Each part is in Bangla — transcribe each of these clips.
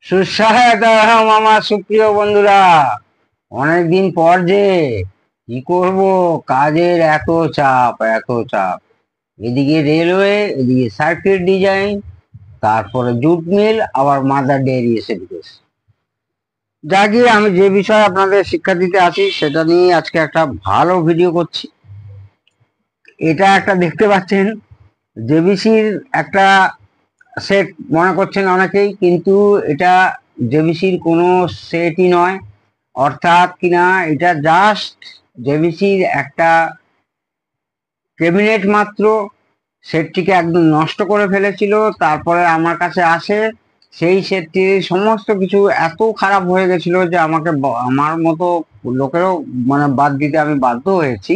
সুস্বাগতম আমার সুপ্রিয় বন্ধুরা। অনেকদিন পর যে কি করব, কাজের এত চাপ। এদিকে রেলওয়ে, এদিকে সার্কিট ডিজাইন, তারপরে জুট মিল, আবার মাদার ডেয়ারি এসে ঢুকেছে। যাকে আমি যে বিষয়ে আপনাদের শিক্ষা দিতে আছি সেটা নিয়ে আজকে একটা ভালো ভিডিও করছি। এটা একটা দেখতে পাচ্ছেন জেবিসির একটা সেট মনে করছেন অনেকেই, কিন্তু এটা জেবিসির কোনো সেটই নয়। অর্থাৎ কিনা এটা জাস্ট জেবিসির একটা ক্যাবিনেট মাত্র। সেটটিকে একদম নষ্ট করে ফেলেছিল, তারপরে আমার কাছে আসে। সেই সেটটির সমস্ত কিছু এত খারাপ হয়ে গেছিল যে আমাকে আমার মতো লোকেরও মানে বাদ দিতে আমি বাধ্য হয়েছি।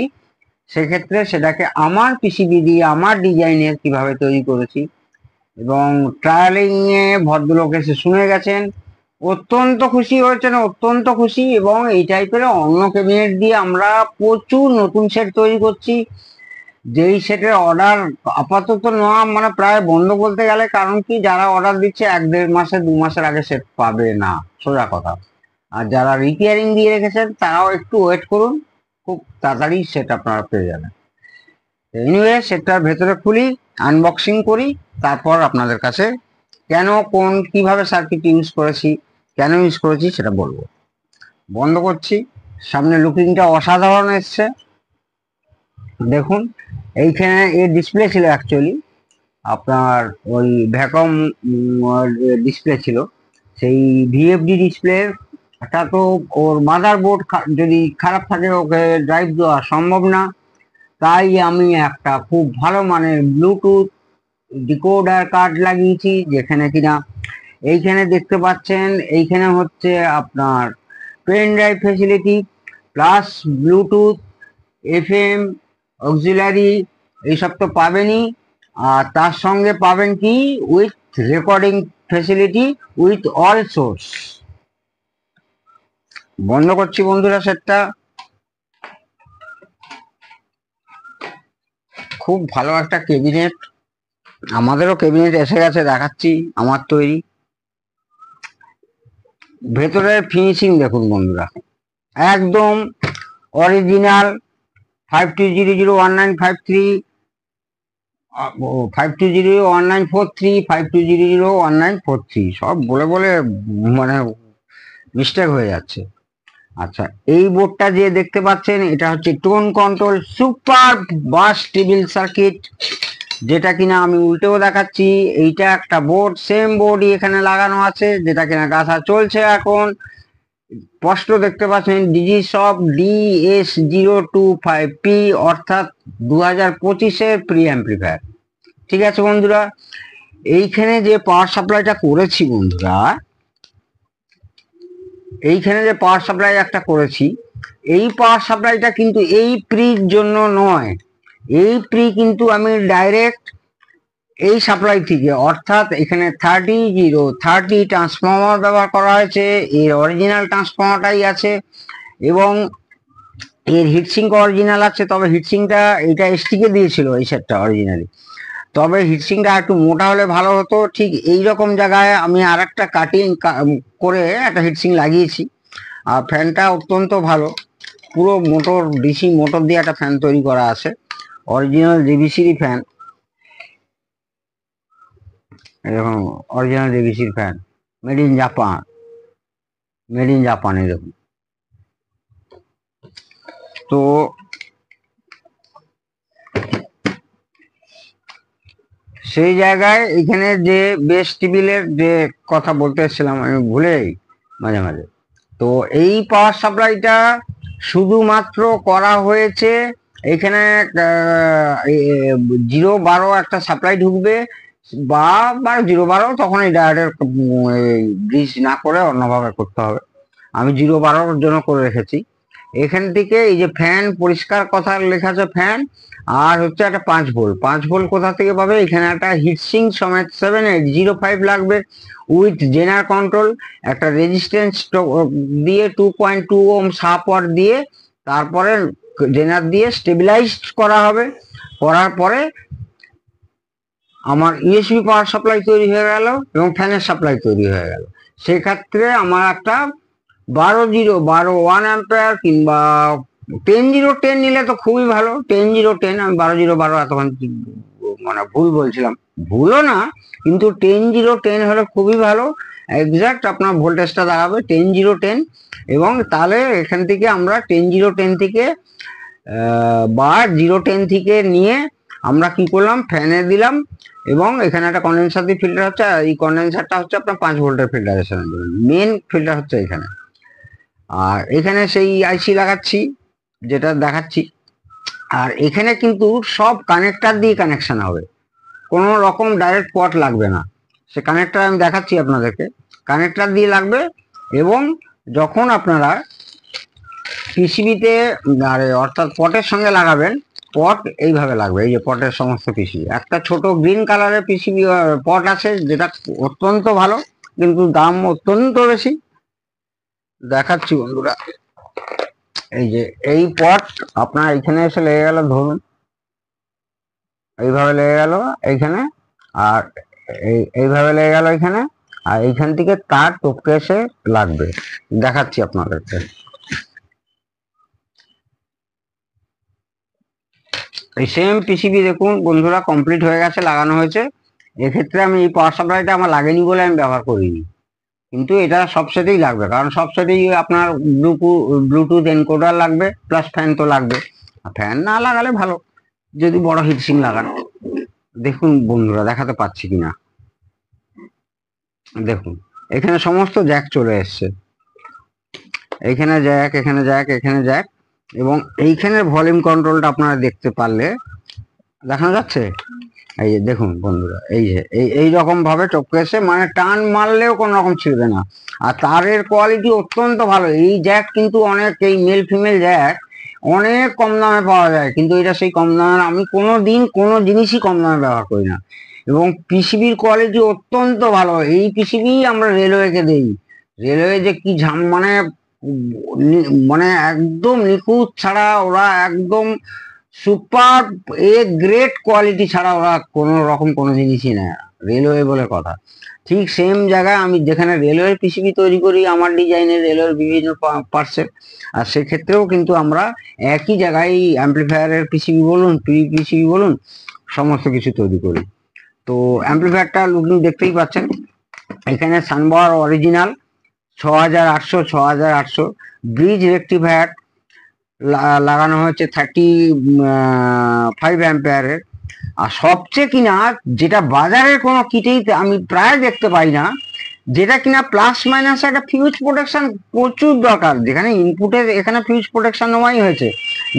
সেক্ষেত্রে সেটাকে আমার পিসিবি দিয়ে আমার ডিজাইনের কিভাবে তৈরি করেছি, এবং ট্রায়ালিং এ ভদ্রলোক এসে শুনে গেছেন, অত্যন্ত খুশি হয়েছেন, অত্যন্ত খুশি। এবং এই টাইপের অন্য ক্যাবিনেট দিয়ে আমরা প্রচুর নতুন সেট তৈরি করছি, যেই সেটের অর্ডার আপাতত নেওয়া মানে প্রায় বন্ধ বলতে গেলে। কারণ কি, যারা অর্ডার দিচ্ছে 1-1.5 মাসে 2 মাসের আগে সেট পাবে না, সোজা কথা। আর যারা রিপেয়ারিং দিয়ে রেখেছেন তারাও একটু ওয়েট করুন, খুব তাড়াতাড়ি সেট আপনারা পেয়ে যাবেন। এনিওয়ে, সেটটার ভেতরে খুলি, আনবক্সিং করি, তারপর আপনাদের কাছে কেন, কোন, কিভাবে সার্কিট ইউজ করেছি, কেন ইউজ করেছি সেটা বলবো। বন্ধ করছি। সামনে লুকিংটা অসাধারণ এসছে, দেখুন। এইখানে এর ডিসপ্লে ছিল অ্যাকচুয়ালি আপনার ওই ভ্যাকম ডিসপ্লে ছিল, সেই ভিএফডি ডিসপ্লে। এটা তো ওর মাদার বোর্ড যদি খারাপ থাকে ওকে ড্রাইভ দেওয়া সম্ভব না। তাই আমি একটা খুব ভালো মানের ব্লুটুথ ডিকোডার কার্ড লাগিয়েছি, যেখানে কিনা এইখানে দেখতে পাচ্ছেন, এইখানে হচ্ছে আপনার pen drive facility plus Bluetooth, FM, auxiliary, এইসব তো পাবেনই। আর তার সঙ্গে পাবেন কি, with recording facility with all source. বন্ধ করছি বন্ধুরা সেটটা। খুব ভালো একটা ক্যাবিনেট, আমাদেরও ক্যাবিনেট এসে গেছে, দেখাচ্ছি আমার তৈরি। ভেতরের ফিনিশিং দেখুন বন্ধুরা, একদম অরিজিনাল 52001953, 52001943, 52001943 সব বলে বলে মানে মিস্টেক হয়ে যাচ্ছে। আচ্ছা, এই বোর্ডটা যে দেখতে পাচ্ছেন এটা হচ্ছে tone control super bus table circuit, যেটা কিনা আমি উল্টেও দেখাচ্ছি। এইটা একটা বোর্ড, সেম বোর্ডই এখানে লাগানো আছে, যেটা কিনা গাঁথা চলছে এখন। স্পষ্ট দেখতে পাচ্ছেন ডিজিসফট DS025P, অর্থাৎ 2025-এর প্রি অ্যাম্প্লিফায়ার। ঠিক আছে বন্ধুরা, এইখানে যে পাওয়ার সাপ্লাইটা করেছি বন্ধুরা, এইখানে যে পাওয়ার সাপ্লাই একটা করেছি, এই পাওয়ার সাপ্লাইটা কিন্তু এই প্রির জন্য নয়। এই প্রি কিন্তু আমি ডাইরেক্ট এই সাপ্লাই থেকে, অর্থাৎ এখানে 3030 ট্রান্সফর্মার ব্যবহার করা হয়েছে, এর অরিজিনাল ট্রান্সফর্মারটাই আছে, এবং এর হিটসিঙ্ক অরিজিনাল আছে। তবে হিটসিঙ্কটা এটা এসটিকে দিয়েছিল এই সেটটা অরিজিনালি, তবে হিটসিঙ্কটা একটু মোটা হলে ভালো হতো। ঠিক এই রকম জায়গায় আমি আর একটা কাটিং করে একটা হিটসিঙ্ক লাগিয়েছি। আর ফ্যানটা অত্যন্ত ভালো, পুরো মোটর, ডিসি মোটর দিয়ে একটা ফ্যান তৈরি করা আছে, অরিজিনাল জেবিসির ফ্যান। এরকম অরিজিনাল জেবিসির fan, made in Japan, made in Japan. এরকম তো সেই জায়গায় এখানে যে বেস টেবিলের যে কথা বলতে এসেছিলাম আমি ভুলেই মাঝে মাঝে। তো এই পাওয়ার সাপ্লাইটা শুধুমাত্র করা হয়েছে এখানে 0-12 একটা সাপ্লাই ঢুকবে, বা 0-12 তখন এই ডায়োডের ব্রিজ না করে অন্যভাবে করতে হবে। আমি 0-12 জন্য করে রেখেছি। এখান থেকে এই যে ফ্যান, পরিষ্কার কথা লেখা আছে ফ্যান, আর হচ্ছে একটা 5 ভোল্ট। 5 ভোল্ট কোথা থেকে পাবে, এখানে একটা হিটসিঙ্ক সমেত 7805 লাগবে, উইথ জেনার কন্ট্রোল, একটা রেজিস্ট্যান্স দিয়ে 2.2 ওহম সাপোর্ট দিয়ে, তারপরে জেনার দিয়ে স্টেবিলাইজ করা হবে। করার পরে আমার ইউএসবি পাওয়ার সাপ্লাই তৈরি হয়ে গেল এবং ফ্যানের সাপ্লাই তৈরি হয়ে গেল। সেক্ষেত্রে আমার একটা 12 কিংবা 10-0-10 নিলে তো খুবই ভালো। 10-0-10, আমি 12-0-12 এতক্ষণ মানে ভুল বলছিলাম, ভুলও না, কিন্তু 10-0-10 হলে খুবই ভালো। এক্সাক্ট আপনার ভোল্টেজটা দাঁড়াবে 10-0-10। এবং তাহলে এখান থেকে আমরা 10-0-10 থেকে বা 0-10 থেকে নিয়ে আমরা কি করলাম, ফ্যানে দিলাম, এবং এখানে একটা কন্ডেন্সার দিয়ে ফিল্টার হচ্ছে। এই কন্ডেন্সারটা হচ্ছে আপনার 5 ভোল্টের ফিল্টারেশন, মেন ফিল্টার হচ্ছে এখানে। আর এখানে সেই আইসি লাগাচ্ছি যেটা দেখাচ্ছি। আর এখানে কিন্তু সব কানেক্টার দিয়ে কানেকশন হবে, কোনো রকম ডাইরেক্ট পট লাগবে না। সে কানেক্টার আমি দেখাচ্ছি আপনাদেরকে, কানেক্টার দিয়ে লাগবে। এবং যখন আপনারা পিসিবিতে অর্থাৎ পটের সঙ্গে লাগাবেন, পট এইভাবে লাগবে। এই যে পটের সমস্ত পিসিবি, একটা ছোট গ্রিন কালারের পিসিবি পট আছে, যেটা অত্যন্ত ভালো, কিন্তু দাম অত্যন্ত বেশি। দেখাচ্ছি বন্ধুরা, এই যে এই পট আপনার এখানে এসে লেগে গেল, ধরুন এইভাবে লেগে গেল এইখানে, আর এইভাবে লেগে গেল এখানে, আর এইখান থেকে তার টপকে এসে লাগবে। দেখাচ্ছি আপনাদেরকে, এই সেম পিসিবি দেখুন বন্ধুরা, কমপ্লিট হয়ে গেছে, লাগানো হয়েছে। এক্ষেত্রে আমি এই পাওয়ার সাপ্লাইটা আমার লাগেনি বলে আমি ব্যবহার করিনি, কিন্তু এটা সব সেটেই লাগবে, কারণ সব সেটেই আপনার ব্লুটুথ এনকোডার লাগবে, প্লাস ফ্যান তো লাগবে। ফ্যান না লাগালে ভালো, যদি বড় হিটসিং লাগান। দেখুন বন্ধুরা, দেখাতে পাচ্ছি কিনা, দেখুন এখানে সমস্ত জ্যাক চলে এসছে, এইখানে জ্যাক, এখানে জ্যাক, এখানে জ্যাক, এবং এইখানের ভলিউম কন্ট্রোলটা আপনারা দেখতে পারলে দেখানো যাচ্ছে। এই যে দেখুন বন্ধুরা, এই যে এই রকম ভাবে টপকে এসে, মানে টান মারলেও কোনো রকম ছিঁড়বে না। আর তারের কোয়ালিটি অত্যন্ত ভালো। এই জ্যাক কিন্তু অনেক, এই মেল ফিমেল জ্যাক অনেক কম দামে পাওয়া যায়, কিন্তু এটা সেই কম দামের, আমি কোনো দিন কোনো জিনিসই কম দামে ব্যবহার করি না। এবং পিসিবির কোয়ালিটি অত্যন্ত ভালো। এই পিসিবি আমরা রেলওয়েকে দিই। রেলওয়ে যে কি মানে মানে একদম নিখুঁত ছাড়া ওরা একদম সুপার গ্রেট কোয়ালিটি ছাড়া ওরা কোনো রকম কোনো জিনিসই নেয় না, রেলওয়ে বলে কথা। ঠিক সেম জায়গায় আমি যেখানে রেলওয়ের পিসিবি তৈরি করি, আমার ডিজাইনের রেলওয়ের বিভিন্ন পার্টসের, আর সেক্ষেত্রেও কিন্তু আমরা একই জায়গায় অ্যাম্পলিফায়ারের পিসিবি বলুন, পিসিবি বলুন, সমস্ত কিছু তৈরি করি। তো অ্যাম্পলিফায়ারটা লুকিং দেখতেই পাচ্ছেন, এখানে সানবার অরিজিনাল 6800 ব্রিজ রেক্টিফায়ার লাগানো হয়েছে 35 অ্যাম্পিয়ারের। আর সবচেয়ে কিনা যেটা বাজারের কোনো কিটেই আমি প্রায় দেখতে পাই না, যেটা কিনা প্লাস মাইনাস একটা ফিউজ প্রোটেকশন প্রচুর দরকার, যেখানে ইনপুটের এখানে ফিউজ প্রোটেকশন নেওয়াই হয়েছে,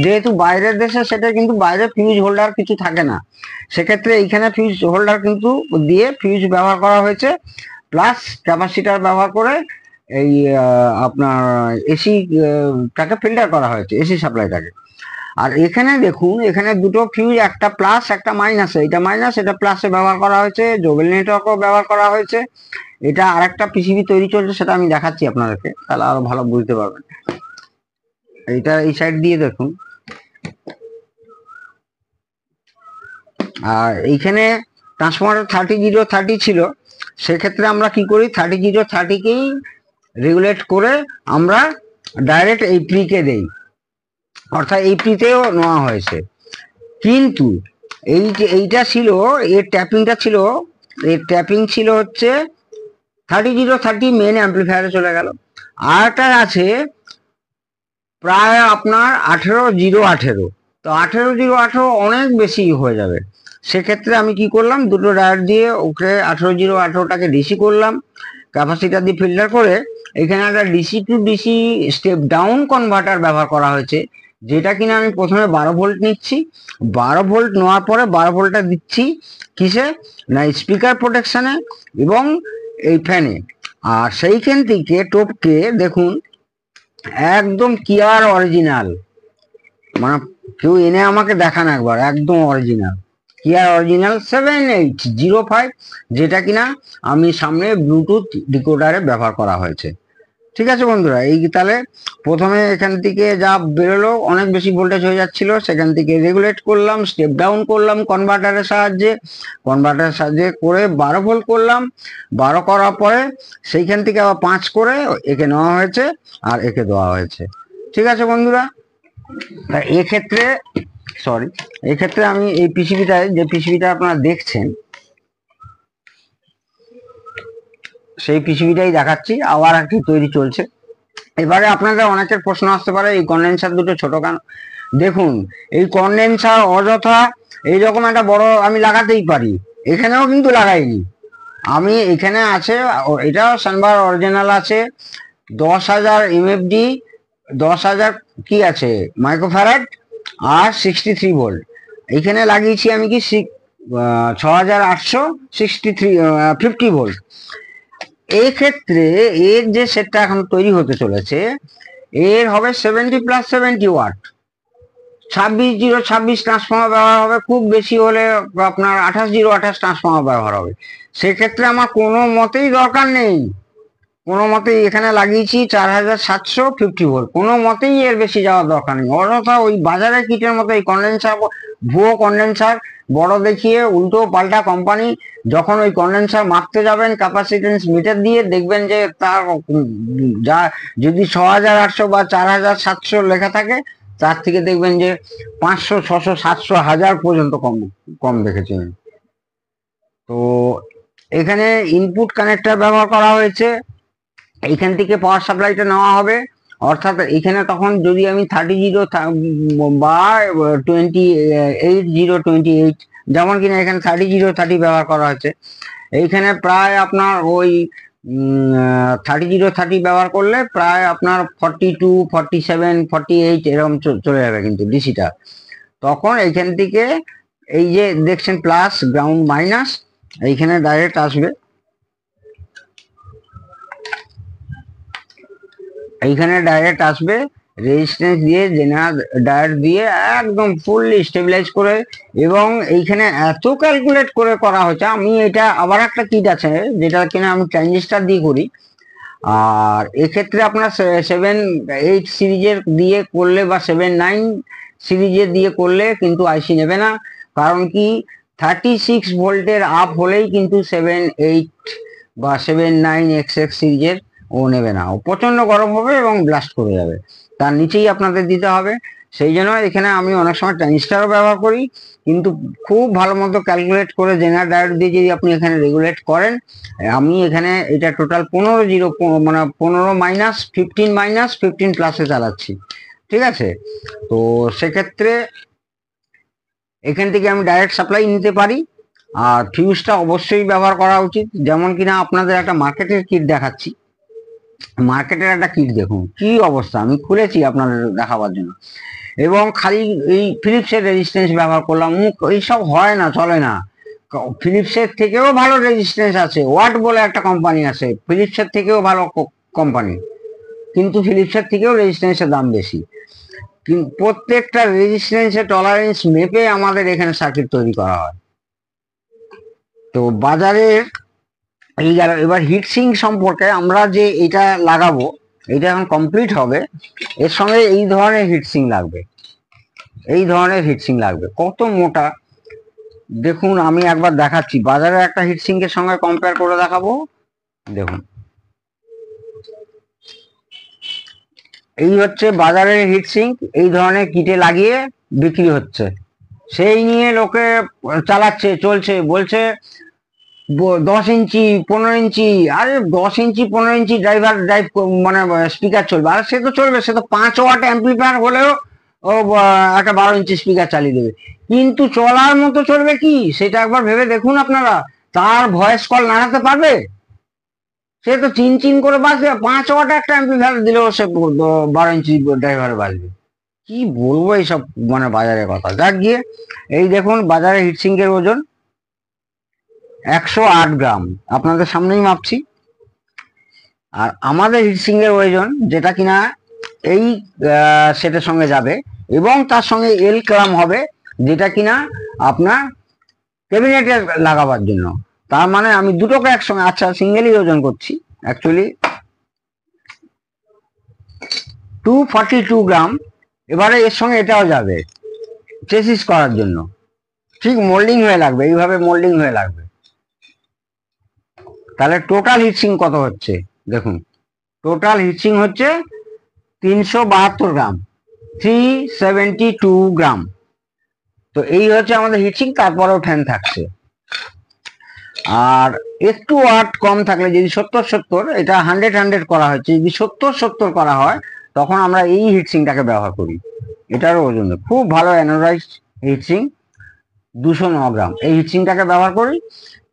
যেহেতু বাইরের দেশে সেটা কিন্তু বাইরে ফিউজ হোল্ডার কিছু থাকে না, সেক্ষেত্রে এইখানে ফিউজ হোল্ডার কিন্তু দিয়ে ফিউজ ব্যবহার করা হয়েছে, প্লাস ক্যাপাসিটার ব্যবহার করে এই আপনার এসি টাকে ফিল্টার করা হয়েছে, এসি সাপ্লাইটাকে। আর এখানে দেখুন, এখানে দুটো ফিউজ, একটা প্লাস একটা মাইনাস, এটা মাইনাস এটা প্লাসে ব্যবহার করা হয়েছে, জোবেল নেটওয়ার্কও ব্যবহার করা হয়েছে। এটা আরেকটা পিসিবি তৈরি চলছে, সেটা আমি দেখাচ্ছি আপনাদেরকে, তাহলে আরো ভালো বুঝতে পারবেন। এইটা এই সাইড দিয়ে দেখুন। আর এইখানে ট্রান্সফরমার 30-30 ছিল, সেক্ষেত্রে আমরা কি করি, 30-30কেই রেগুলেট করে আমরা ডাইরেক্ট এই প্রিকে দেই, অর্থাৎ এই প্রিতেও নেওয়া হয়েছে। কিন্তু এইটা ছিল, এর ট্যাপিংটা ছিল, এর ট্যাপিং ছিল হচ্ছে 30-30 মেন অ্যাম্পলিফায়ারে চলে গেল। আরটা আছে প্রায় আপনার 18-0-18, তো 18-0-18 অনেক বেশি হয়ে যাবে। সেক্ষেত্রে আমি কি করলাম, দুটো ডায়োড দিয়ে ওকে 18-0-18টাকে ডিসি করলাম, ক্যাপাসিটার দিয়ে ফিল্টার করে এখানে একটা DC two DC step down converter ব্যবহার করা হয়েছে, যেটা কিনা আমি প্রথমে 12 ভোল্ট নিচ্ছি, 12 ভোল্ট নেওয়ার পরে 12 ভোল্টটা দিচ্ছি কিসে না, স্পিকার প্রোটেকশনে এবং এই ফ্যানে। আর সেইখান থেকে টপকে দেখুন একদম কিয়ার অরিজিনাল, মানে কেউ এনে আমাকে দেখান একবার, একদম অরিজিনাল কিয়ার অরিজিনাল 7805, যেটা কিনা আমি সামনে ব্লুটুথ ডিকোডারে ব্যবহার করা হয়েছে। ঠিক আছে বন্ধুরা, এই তাহলে প্রথমে এখান থেকে যা বেরোলো অনেক বেশি ভোল্টেজ হয়ে যাচ্ছিল, সেখান থেকে রেগুলেট করলাম, স্টেপ ডাউন করলাম কনভার্টারের সাহায্যে করে 12 ভোল্ট করলাম। 12 করার পরে সেইখান থেকে আবার 5 করে একে নেওয়া হয়েছে আর একে দেওয়া হয়েছে। ঠিক আছে বন্ধুরা, তা এক্ষেত্রে আমি এই পিসিবিটায় যে পিসিবিটা আপনারা দেখছেন সেই পিসিবিটাই দেখাচ্ছি, আবার একটি তৈরি চলছে। এবারে আপনাদের অনেকের প্রশ্ন আসতে পারে এই কন্ডেন্সার দুটো ছোট কেন। দেখুন, এই কন্ডেন্সার অযথা এইরকম একটা বড় আমি লাগাতেই পারি, এখানেও কিন্তু লাগাইনি আমি। এখানে আছে, এটাও সানবার অরিজিনাল আছে, 10,000 এমএফডি, 10,000 কি আছে মাইক্রোফ্যারাড আর 63 ভোল্ট। এখানে লাগিয়েছি আমি কি 6,863 50 ভোল্ট। এই ক্ষেত্রে এর যে সেটটা এখন তৈরি হতে চলেছে এর হবে 70+70 ওয়াট, 26,026 ট্রান্সফর্মার ব্যবহার হবে, খুব বেশি হলে আপনার 28,028 ট্রান্সফর্মার ব্যবহার হবে। সেক্ষেত্রে আমার কোনো মতেই দরকার নেই, কোনো মতেই এখানে লাগিয়েছি 4,750 ভোল্ট, কোনো মতেই এর বেশি যাওয়ার দরকার নেই। অযথা ওই বাজারের কিটের মতো এই কন্ডেন্সার, ভুয়ো কন্ডেন্সার বড় দেখিয়ে উল্টো পাল্টা কোম্পানি, যখন ওই কন্ডেন্সার মাপতে যাবেন ক্যাপাসিটেন্স মিটার দিয়ে দেখবেন যে তার যা যদি 6,800 বা 4,700 লেখা থাকে, তার থেকে দেখবেন যে 500, 600, 700, 1000 পর্যন্ত কম দেখেছেন। তো এখানে ইনপুট কানেক্টর ব্যবহার করা হয়েছে, এইখান থেকে পাওয়ার সাপ্লাইটা নেওয়া হবে। অর্থাৎ এখানে তখন যদি আমি 30 বা 28,028 যেমন কিনা এখানে 30,30 ব্যবহার করা হয়েছে, এইখানে প্রায় আপনার ওই 30,30 ব্যবহার করলে প্রায় আপনার 42, 47, 48 এরকম চলে যাবে কিন্তু ডিসিটা। তখন এইখান থেকে এই যে দেখছেন প্লাস গ্রাউন্ড মাইনাস, এইখানে ডাইরেক্ট আসবে, এইখানে ডাইরেক্ট আসবে রেজিস্ট্যান্স দিয়ে, জেনারেল ডায়োড দিয়ে একদম ফুললি স্টেবিলাইজ করে। এবং এইখানে এত ক্যালকুলেট করে করা হয়েছে, আমি এটা আবার একটা কিট আছে যেটা কিনা আমি ট্রানজিস্টার দিয়ে করি। আর এক্ষেত্রে আপনার 7-8 সিরিজের দিয়ে করলে বা 7-9 সিরিজের দিয়ে করলে কিন্তু আইসি নেবে না, কারণ কি 36 ভোল্টের আপ হলেই কিন্তু 7-8 বা 7-9 XX সিরিজের ও নেবে না, ও প্রচন্ড গরম হবে এবং ব্লাস্ট করে যাবে, তার নিচেই আপনাদের দিতে হবে। সেই জন্য এখানে আমি অনেক সময় ট্রানজিস্টারও ব্যবহার করি, কিন্তু খুব ভালো মতো ক্যালকুলেট করে জেনারেল ডায়োড দিয়ে যদি আপনি এখানে রেগুলেট করেন। আমি এখানে এটা টোটাল 15 মানে 15-15 প্লাসে চালাচ্ছি। ঠিক আছে, তো সেক্ষেত্রে এখান থেকে আমি ডাইরেক্ট সাপ্লাই নিতে পারি। আর ফিউজটা অবশ্যই ব্যবহার করা উচিত, যেমন কিনা আপনাদের একটা মার্কেটের কিট দেখাচ্ছি। মার্কেটের একটা কিট দেখুন কি অবস্থা, আমি খুলেছি আপনাদের দেখাবার জন্য। এবং খালি এই ফিলিপসের রেজিস্ট্যান্স ব্যবহার করলাম, এইসব হয় না, চলে না। ফিলিপসের থেকেও ভালো রেজিস্ট্যান্স আছে, ওয়াট বলে একটা কোম্পানি আছে, ফিলিপসের থেকেও ভালো কোম্পানি, কিন্তু ফিলিপসের থেকেও রেজিস্ট্যান্সের দাম বেশি। প্রত্যেকটা রেজিস্ট্যান্সের টলারেন্স মেপে আমাদের এখানে সার্কিট তৈরি করা হয়। তো বাজারের এই গেল। এবার হিটসিঙ্ক সম্পর্কে, আমরা যে এটা লাগাবো, এটা এখন কমপ্লিট হবে, এর সঙ্গে এই ধরনের হিটসিঙ্ক লাগবে, এই ধরনের হিটসিঙ্ক লাগবে। কত মোটা দেখুন, আমি একবার দেখাচ্ছি, বাজারে একটা হিটসিঙ্কের সঙ্গে কম্পেয়ার করে দেখাবো। দেখুন, এই হচ্ছে বাজারের হিটসিঙ্ক, এই ধরনের কিটে লাগিয়ে বিক্রি হচ্ছে, সেই নিয়ে লোকে চালাচ্ছে, চলছে, বলছে 10 ইঞ্চি 15 ইঞ্চি। আরে 10 ইঞ্চি 15 ইঞ্চি ড্রাইভ মানে স্পিকার চলবে, আর সে তো চলবে, সে তো 5 ওয়াট অ্যাম্পলিফায়ার হলেও ও একটা 12 ইঞ্চি স্পিকার চালিয়ে দেবে, কিন্তু চলার মতো চলবে কি সেটা একবার ভেবে দেখুন আপনারা। তার ভয়েস কল নাড়াতে পারবে? সে তো চিন চিন করে বাজবে, 5 ওয়াট একটা অ্যাম্পলিফায়ার দিলেও সে 12 ইঞ্চি ড্রাইভারে বাজবে। কি বলবো এইসব মানে বাজারের কথা। যাক গিয়ে, এই দেখুন বাজারে হিটসিঙ্কের ওজন 108 গ্রাম, আপনাদের সামনেই মাপছি। আর আমাদের হিটসিঙ্কের ওজন যেটা কিনা এই সেটের সঙ্গে যাবে, এবং তার সঙ্গে এল ক্লাম হবে, যেটা কিনা আপনার ক্যাবিনেটে লাগাবার জন্য। তার মানে আমি দুটোকে একসঙ্গে, আচ্ছা সিঙ্গেলই ওজন করছি অ্যাকচুয়ালি, 242 গ্রাম। এবারে এর সঙ্গে এটাও যাবে চেসিস করার জন্য, ঠিক মোল্ডিং হয়ে লাগবে, এইভাবে মোল্ডিং হয়ে লাগবে। তাহলে টোটাল হিটসিং কত হচ্ছে দেখুন, টোটাল হিটসিং হচ্ছে 372 গ্রাম, 372 গ্রাম। তো এই হচ্ছে আমাদের হিটসিং, তারপরেও ফ্যান থাকছে। আর একটু ওয়াট কম থাকলে, যদি 70-70, এটা 100-100 করা হচ্ছে, যদি 70-70 করা হয় তখন আমরা এই হিটসিংটাকে ব্যবহার করি। এটারও ওজন খুব ভালো অ্যানোরাইজড হিটসিং, 209 গ্রাম, এই হিটসিংটাকে ব্যবহার করি।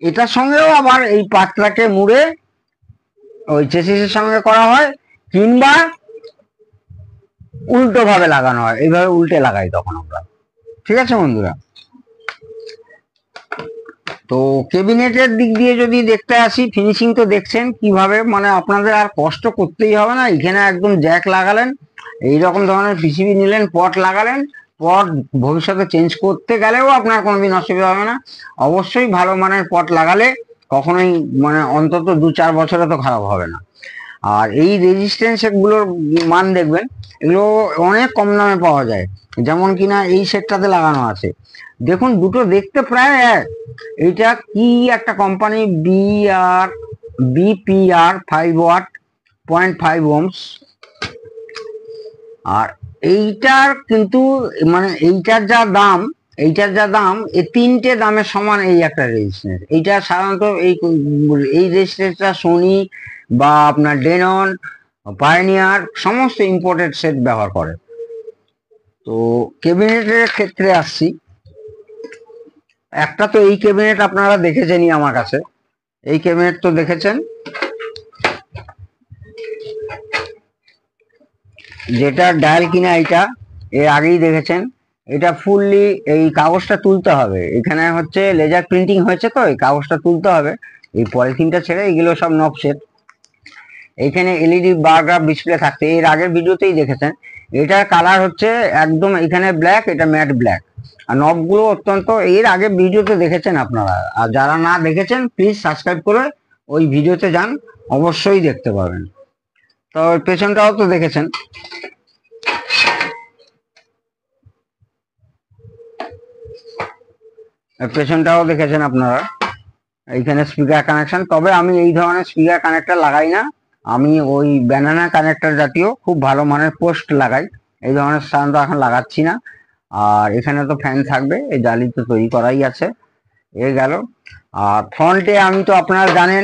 এটার সঙ্গেও আবার এই পাতলাকে মুড়ে ওই চেসিসের সঙ্গে করা হয়, কিংবা উল্টো ভাবে লাগানো হয়, এইভাবে উল্টে লাগাই তখন আমরা। ঠিক আছে বন্ধুরা, তো ক্যাবিনেটের দিক দিয়ে যদি দেখতে আসি, ফিনিশিং তো দেখছেন কিভাবে, মানে আপনাদের আর কষ্ট করতেই হবে না। এখানে একদম জ্যাক লাগালেন, এইরকম ধরনের পিসিবি নিলেন, পট লাগালেন, পট ভবিষ্যতে চেঞ্জ করতে গেলেও আপনার কোনোদিন অসুবিধা হবে না। অবশ্যই ভালো মানের পট লাগালে কখনোই মানে অন্তত 2-4 বছরে তো খারাপ হবে না। আর এই রেজিস্ট্যান্স গুলোর মান দেখবেন, এগুলো অনেক কম দামে পাওয়া যায়। যেমন কিনা এই সেটটাতে লাগানো আছে, দেখুন দুটো দেখতে প্রায় এক। এইটা কি একটা কোম্পানি, বিপিআর 5 ওয়াট 0.5 ওহমস। আর এইটার কিন্তু মানে এইটার যা দাম, এই তিনটে দামের সমান এই একটা রেজিস্ট্যান্স। এইটা সাধারণত এই রেজিস্ট্যান্সটা সোনি বা আপনার ডেনন, পায়োনিয়ার সমস্ত ইম্পোর্টেড সেট ব্যবহার করে। তো ক্যাবিনেটের ক্ষেত্রে আসছি, একটা তো এই ক্যাবিনেট আপনারা দেখেছেনই আমার কাছে, এই ক্যাবিনেট তো দেখেছেন, যেটা ডায়াল কিনা এইটা এর আগেই দেখেছেন। এটা ফুললি এই কাগজটা তুলতে হবে, এখানে হচ্ছে লেজার প্রিন্টিং হয়েছে, তো এই কাগজটা তুলতে হবে, এই পলিথিনটা ছেড়ে। এগুলো সব নব সেট, এইখানে এলইডি বার গ্রাফ ডিসপ্লে থাকতে, এর আগের ভিডিওতেই দেখেছেন। এটার কালার হচ্ছে একদম এখানে ব্ল্যাক, এটা ম্যাট ব্ল্যাক। আর নবগুলো অত্যন্ত, এর আগে ভিডিওতে দেখেছেন আপনারা, আর যারা না দেখেছেন প্লিজ সাবস্ক্রাইব করে ওই ভিডিওতে যান, অবশ্যই দেখতে পাবেন। তো পেছনটাও তো দেখেছেন, পেছনটাও দেখেছেন আপনারা। এইখানে স্পিকার কানেকশন, তবে আমি এই ধরনের স্পিকার কানেক্টর লাগাই না, আমি ওই ব্যানানা কানেক্টর জাতীয় খুব ভালো মানের পোস্ট লাগাই, এই ধরনের সাধারণত এখন লাগাচ্ছি না। আর এখানে তো ফ্যান থাকবে, এই জালি তো তৈরি করাই আছে, এ গেল। আর ফ্রন্টে আমি তো আপনারা জানেন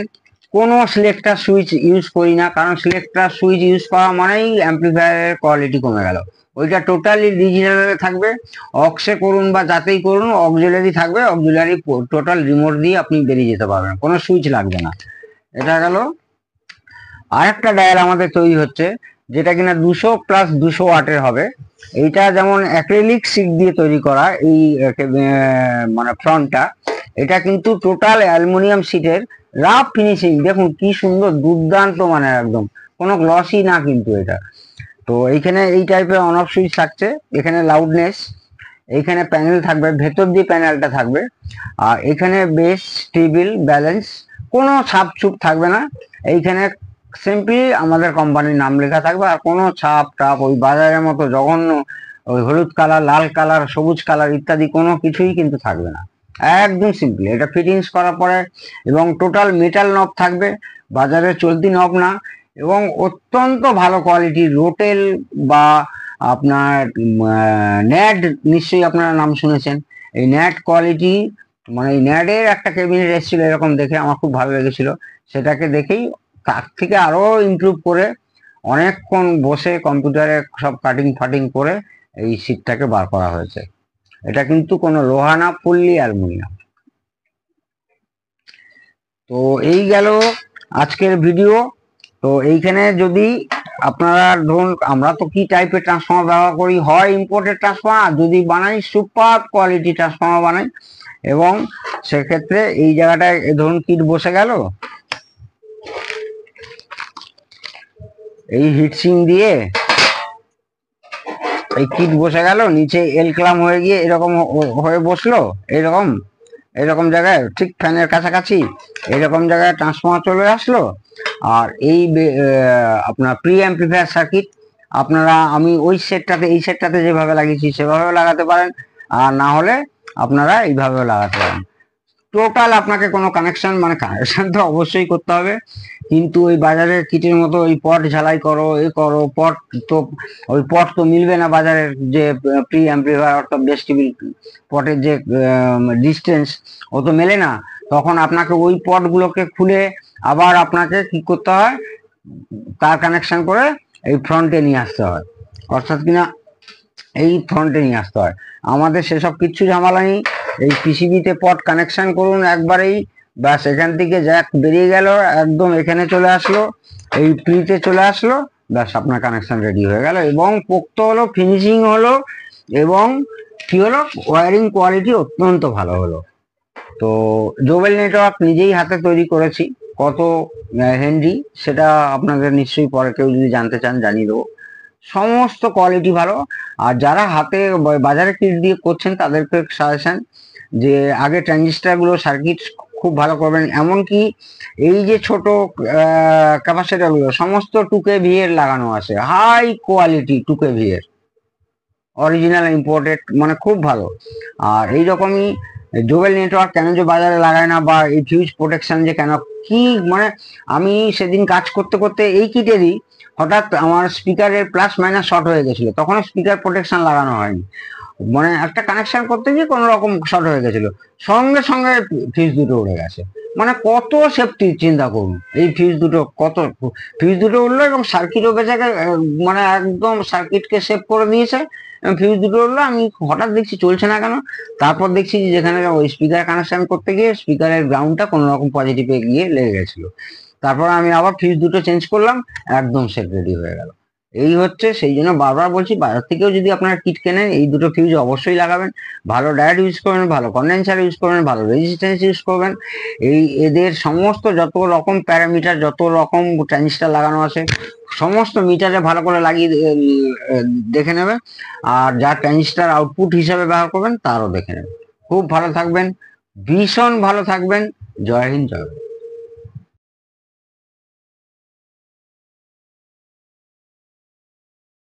কোনো সিলেক্টার সুইচ ইউজ করি না, কারণ সিলেক্টার সুইচ ইউজ করা মানেই অ্যাম্পলিফায়ারের কোয়ালিটি কমে গেল। ওইটা টোটালি ডিজিটালে থাকবে, অক্সে করুন বা যাতেই করুন অক্সিলারি থাকবে, অক্সিলারি টোটাল রিমোট দিয়ে আপনি বেরিয়ে যেতে পারবেন, কোনো সুইচ লাগবে না। এটা গেল। আরেকটা ডায়াল আমাদের তৈরি হচ্ছে, যেটা কিনা 200+200 ওয়াটের হবে। এইটা যেমন অ্যাক্রিলিক শিট দিয়ে তৈরি করা, এই মানে ফ্রন্টটা, এটা কিন্তু টোটাল অ্যালুমিনিয়াম শিটের রাফ ফিনিশিং, দেখুন কি সুন্দর, দুর্দান্ত, মানে একদম কোনো গ্লসি না কিন্তু এটা। তো এইখানে এই টাইপের অন অফ সুইচ থাকছে, এখানে লাউডনেস, এইখানে প্যানেল থাকবে, ভেতর দিয়ে প্যানেলটা থাকবে। আর এখানে বেস, টেবিল, ব্যালেন্স, কোনো ছাপ ছুপ থাকবে না। এইখানে সিম্পলি আমাদের কোম্পানির নাম লেখা থাকবে, আর কোনো ছাপ টাপ ওই বাজারের মতো জঘন্য ওই হলুদ কালার, লাল কালার, সবুজ কালার ইত্যাদি কোনো কিছুই কিন্তু থাকবে না। একদম সিম্পলি এটা ফিটিংস করার পরে, এবং টোটাল মেটাল নব থাকবে, বাজারে চলতি নব না, এবং অত্যন্ত ভালো কোয়ালিটির রোটেল বা আপনার ন্যাড, নিশ্চয়ই আপনারা নাম শুনেছেন। এই ন্যাড কোয়ালিটি, মানে এই ন্যাডের একটা ক্যাবিনেট এসেছিল এরকম দেখে, আমার খুব ভালো লেগেছিল, সেটাকে দেখেই তার থেকে আরো ইমপ্রুভ করে অনেকক্ষণ বসে কম্পিউটারে সব কাটিং ফাটিং করে এই সিটটাকে বার করা হয়েছে। এটা কিন্তু কোনো লোহা না, ফুললি অ্যালুমিনিয়াম। তো এই গেল আজকের ভিডিও। তো এইখানে যদি আপনারা ধরুন, আমরা তো কি টাইপের ট্রান্সফর্মার ব্যবহার করি, হয় ইম্পোর্টেড ট্রান্সফর্মার, যদি বানাই সুপার কোয়ালিটি ট্রান্সফর্মার বানাই, এবং সেক্ষেত্রে এই জায়গাটায় ধরুন কিট বসে গেল, এই হিটসিং দিয়ে এই কিট বসে গেল, নিচে এল ক্লাম হয়ে গিয়ে এরকম হয়ে বসলো, এরকম এরকম জায়গায় ঠিক ফ্যানের কাছাকাছি এরকম জায়গায় ট্রান্সফর্মার চলে আসলো। আর এই আপনার প্রি অ্যাম্পলিফায়ার সার্কিট আপনারা আমি ওই সেটটাতে এই সেটটাতে যেভাবে লাগিয়েছি সেভাবেও লাগাতে পারেন, আর না হলে আপনারা এইভাবেও লাগাতে পারেন। টোটাল আপনাকে কোনো কানেকশন মানে কানেকশন তো অবশ্যই করতে হবে, কিন্তু ওই বাজারের কিটের মতো ওই পট ঝালাই করো এ করো পট, তো ওই পট তো মিলবে না বাজারের যে প্রি অ্যাম্প্লিফায়ার অর্থাৎ ভেস্টিবিল পটের যে ডিস্টেন্স, ও তো মেলে না। তখন আপনাকে ওই পটগুলোকে খুলে আবার আপনাকে কি করতে হয়, তার কানেকশন করে এই ফ্রন্টে নিয়ে আসতে হয়, অর্থাৎ কিনা এই ফ্রন্টে নিয়ে আসতে হয়। আমাদের সেসব কিচ্ছু ঝামেলা নেই, এই পিসিবিতে পট কানেকশন করুন একবারেই, ব্যাস এখান থেকে জ্যাক বেরিয়ে গেল, একদম এখানে চলে আসলো, এই প্রিতে চলে আসলো, ব্যাস আপনার কানেকশন রেডি হয়ে গেল, এবং পোক্ত হলো, ফিনিশিং হলো, এবং কি হলো, ওয়ারিং কোয়ালিটি অত্যন্ত ভালো হলো। তো জোবেল নেটওয়ার্ক নিজেই হাতে তৈরি করেছি, কত হেনরি সেটা আপনাদের নিশ্চয়ই পরে কেউ যদি জানতে চান জানিয়ে দেবো। সমস্ত কোয়ালিটি ভালো। আর যারা হাতে বাজারে কিট দিয়ে করছেন তাদেরকে সাজেশন যে আগে ট্রানজিস্টার গুলো সার্কিট খুব ভালো করবেন, এমনকি এই যে ছোট ক্যাপাসিটার গুলো সমস্ত 2kV এর লাগানো আছে, হাই কোয়ালিটি 2kV এর, অরিজিনাল ইম্পোর্টেড, মানে খুব ভালো। আর এইরকমই জোবেল নেটওয়ার্ক কেন যে বাজারে লাগায় না, বা এই ফিউজ প্রোটেকশন যে কেন, কি মানে আমি সেদিন কাজ করতে করতে এই কিটেরই হঠাৎ আমার স্পিকারের প্লাস মাইনাস শর্ট হয়ে গেছিল, তখন স্পিকার প্রোটেকশন লাগানো হয়নি, মানে একটা কানেকশন করতে গিয়ে কোনো রকম শর্ট হয়ে গেছিল, সঙ্গে সঙ্গে ফিউজ দুটো উড়ে গেছে। মানে কত সেফটি চিন্তা করুন, এই ফিউজ দুটো কত, ফিউজ দুটো উঠলো এবং সার্কিটও বেঁচে মানে একদম সার্কিটকে সেভ করে দিয়েছে, ফিউজ দুটো উঠলো, আমি হঠাৎ দেখছি চলছে না কেন, তারপর দেখছি যে যেখানে ওই স্পিকার কানেকশন করতে গিয়ে স্পিকারের গ্রাউন্ডটা কোনো রকম পজিটিভে গিয়ে লেগে গেছিল, তারপর আমি আবার ফিউজ দুটো চেঞ্জ করলাম, একদম সেট রেডি হয়ে গেল। এই হচ্ছে, সেই জন্য বারবার বলছি বাজার থেকেও যদি আপনারা কিট কেনেন এই দুটো ফিউজ অবশ্যই লাগাবেন, ভালো ডায়োড ইউজ করবেন, ভালো কন্ডেন্সার ইউজ করবেন, ভালো রেজিস্ট্যান্স ইউজ করবেন, এই এদের সমস্ত যত রকম প্যারামিটার যত রকম ট্রানজিস্টার লাগানো আছে সমস্ত মিটারে ভালো করে লাগিয়ে দেখে নেবেন, আর যা ট্রানজিস্টার আউটপুট হিসাবে ব্যবহার করবেন তারও দেখে নেবেন। খুব ভালো থাকবেন, ভীষণ ভালো থাকবেন। জয় হিন্দ, জয় ভারত।